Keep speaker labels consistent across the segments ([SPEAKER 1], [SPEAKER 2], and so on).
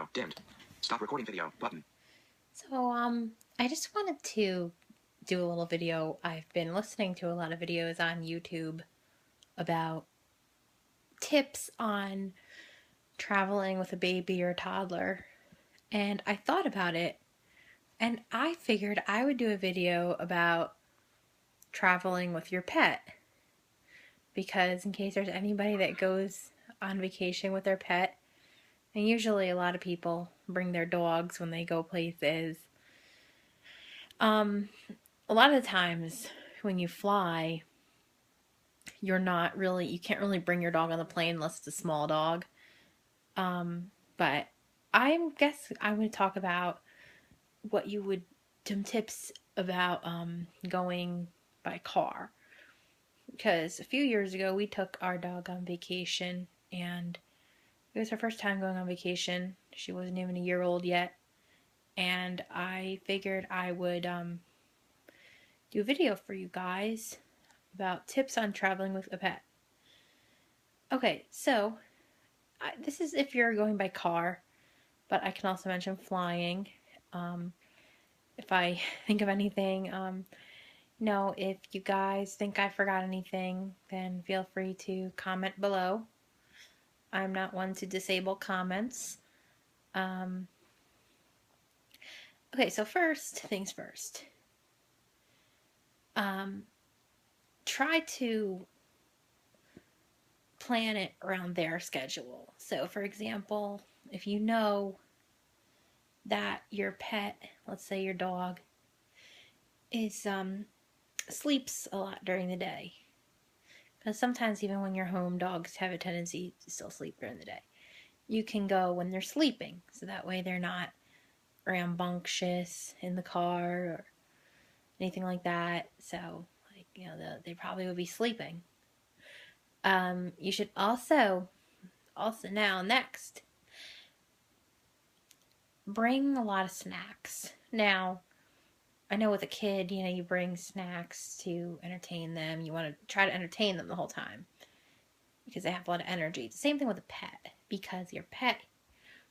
[SPEAKER 1] video. Dimmed. Stop recording video. Button.
[SPEAKER 2] So, I just wanted to do a little video. I've been listening to a lot of videos on YouTube about tips on traveling with a baby or toddler. And I thought about it, and I figured I would do a video about traveling with your pet. Because in case there's anybody that goes on vacation with their pet, and usually a lot of people bring their dogs when they go places. A lot of the times when you fly, you can't really bring your dog on the plane unless it's a small dog. But I guess I'm going to talk about some tips about going by car. Because a few years ago we took our dog on vacation, and it was her first time going on vacation. She wasn't even a year old yet, and I figured I would do a video for you guys about tips on traveling with a pet. Okay, so this is if you're going by car, but I can also mention flying. If I think of anything, if you guys think I forgot anything, then feel free to comment below. I'm not one to disable comments. Okay, so first things first. Try to plan it around their schedule. So, for example, if you know that your pet, let's say your dog, is sleeps a lot during the day, because sometimes even when you're home, dogs have a tendency to still sleep during the day. You can go when they're sleeping, so that way they're not rambunctious in the car or anything like that. So, they probably would be sleeping. You should also next, bring a lot of snacks. Now, I know with a kid, you bring snacks to entertain them. You want to try to entertain them the whole time because they have a lot of energy. It's the same thing with a pet, because your pet,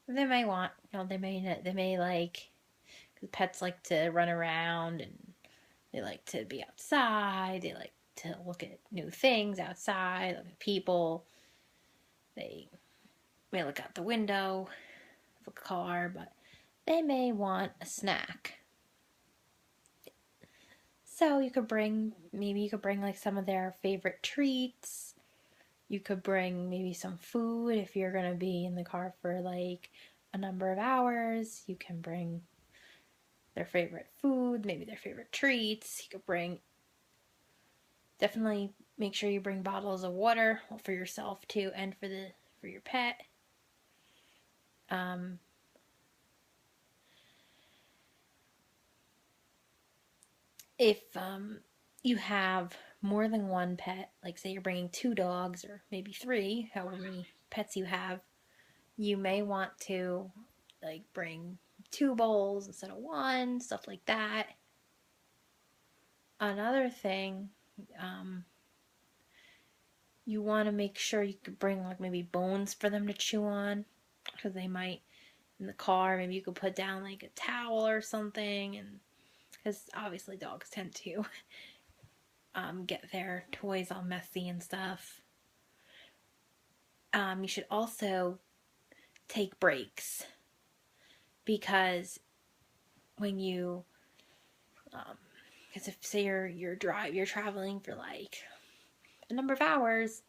[SPEAKER 2] they may want, they may like, because pets like to run around and they like to be outside. They like to look at new things outside, look at people. They may look out the window of a car, but they may want a snack. So you could bring like some of their favorite treats. You could bring maybe some food if you're going to be in the car for like a number of hours. You can bring their favorite food, maybe their favorite treats. You could definitely make sure you bring bottles of water for yourself too, and for your pet. If you have more than one pet, like say you're bringing 2 dogs or maybe 3, however many pets you have, you may want to like bring 2 bowls instead of 1, stuff like that. Another thing, you want to make sure you could bring like maybe bones for them to chew on, because they might, in the car, maybe you could put down like a towel or something, and because obviously dogs tend to get their toys all messy and stuff. You should also take breaks, because when you, because if say you're traveling for like a number of hours,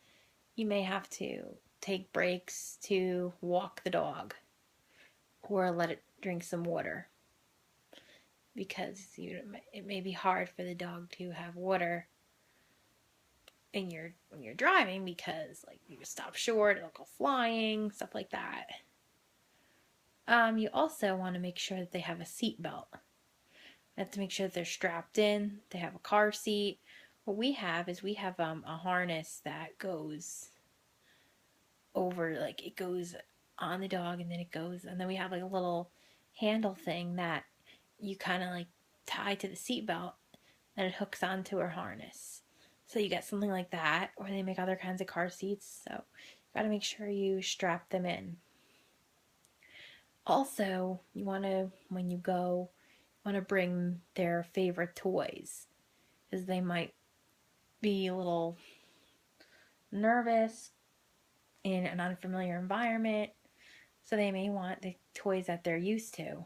[SPEAKER 2] you may have to take breaks to walk the dog or let it drink some water, because it may be hard for the dog to have water when you're driving, because like you stop short, it'll go flying, stuff like that. You also want to make sure that they have a seat belt. You have to make sure that they're strapped in. They have a car seat. What we have is a harness that goes over, like it goes on the dog, and then we have like a little handle thing that you kind of like tie to the seat belt, and it hooks onto our harness. So you get something like that, or they make other kinds of car seats. So you got to make sure you strap them in. Also, you want to, when you go, want to bring their favorite toys, because they might be a little nervous in an unfamiliar environment, so they may want the toys that they're used to.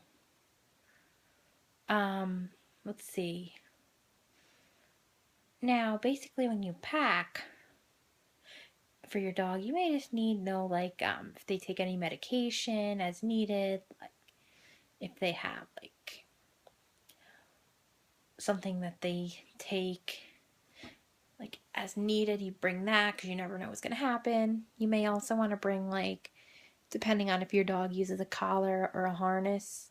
[SPEAKER 2] Let's see. Now, basically, when you pack for your dog, you may just need to know, like, if they take any medication as needed, like, if they have, like, something that they take, like, as needed, you bring that, because you never know what's going to happen. You may also want to bring, like, depending on if your dog uses a collar or a harness,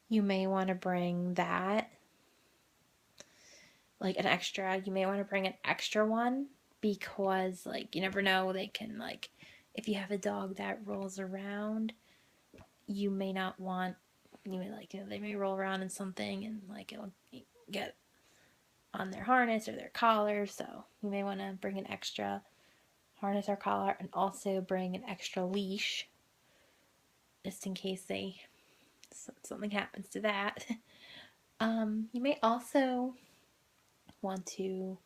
[SPEAKER 2] you may want to bring that. Like an extra, you may want to bring an extra one, because, like, you never know, they can, like, if you have a dog that rolls around, you may not want, you may, like, they may roll around in something and, like, it'll get on their harness or their collar, so you may want to bring an extra harness or collar, and also bring an extra leash, just in case something happens to that. You may also want to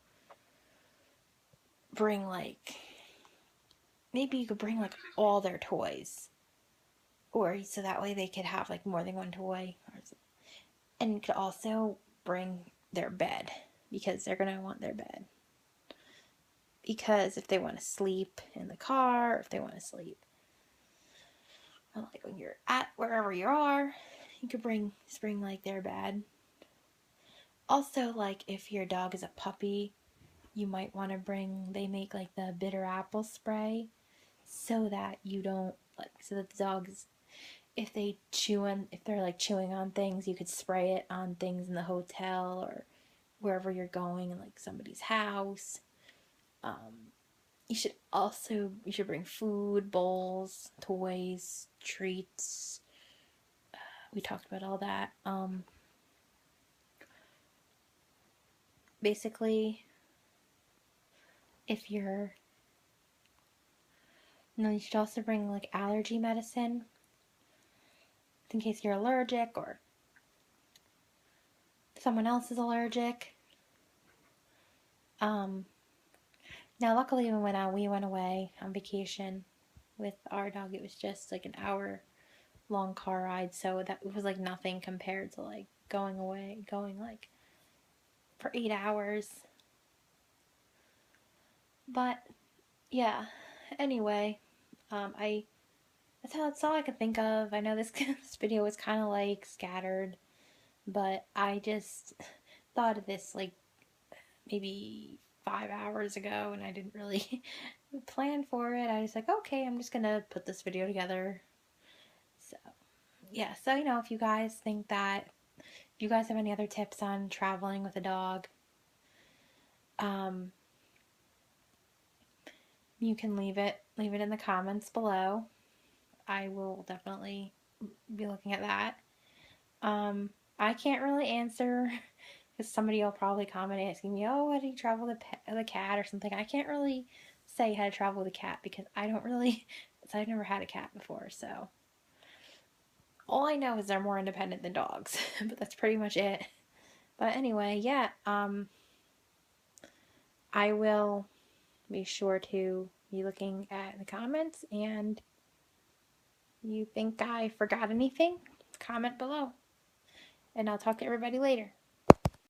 [SPEAKER 2] bring, like, maybe you could bring, like, all their toys, or so that way they could have, like, more than one toy, and you could also bring their bed, because they're gonna want their bed, because if they want to sleep in the car, or if they want to sleep, like, when you're at wherever you are, you could bring like their bed. Also, like, if your dog is a puppy, you might want to bring, they make, like, the bitter apple spray, so that you don't, like, so that the dogs, if they're, like, chewing on things, you could spray it on things in the hotel or wherever you're going, in, like, somebody's house. You should bring food, bowls, toys, treats. We talked about all that. Basically, if you're, no, you should also bring, like, allergy medicine, in case you're allergic or someone else is allergic. Now, luckily, when we went away on vacation with our dog, it was just, like, an hour-long car ride, so that was, like, nothing compared to, like, going, like, for 8 hours. But, yeah, anyway, that's all I could think of. I know this video was kind of, like, scattered, but I just thought of this, like, maybe 5 hours ago, and I didn't really plan for it. I was like, okay, I'm just gonna put this video together. So, yeah, so, if you guys think that, if you guys have any other tips on traveling with a dog, you can leave it in the comments below. I will definitely be looking at that. I can't really answer, because somebody will probably comment asking me, oh, how do you travel the cat or something. I can't really say how to travel with a cat, because I've never had a cat before, so all I know is they're more independent than dogs, but that's pretty much it. But anyway, yeah, I will be sure to be looking at the comments, and you think I forgot anything, comment below. And I'll talk to everybody later.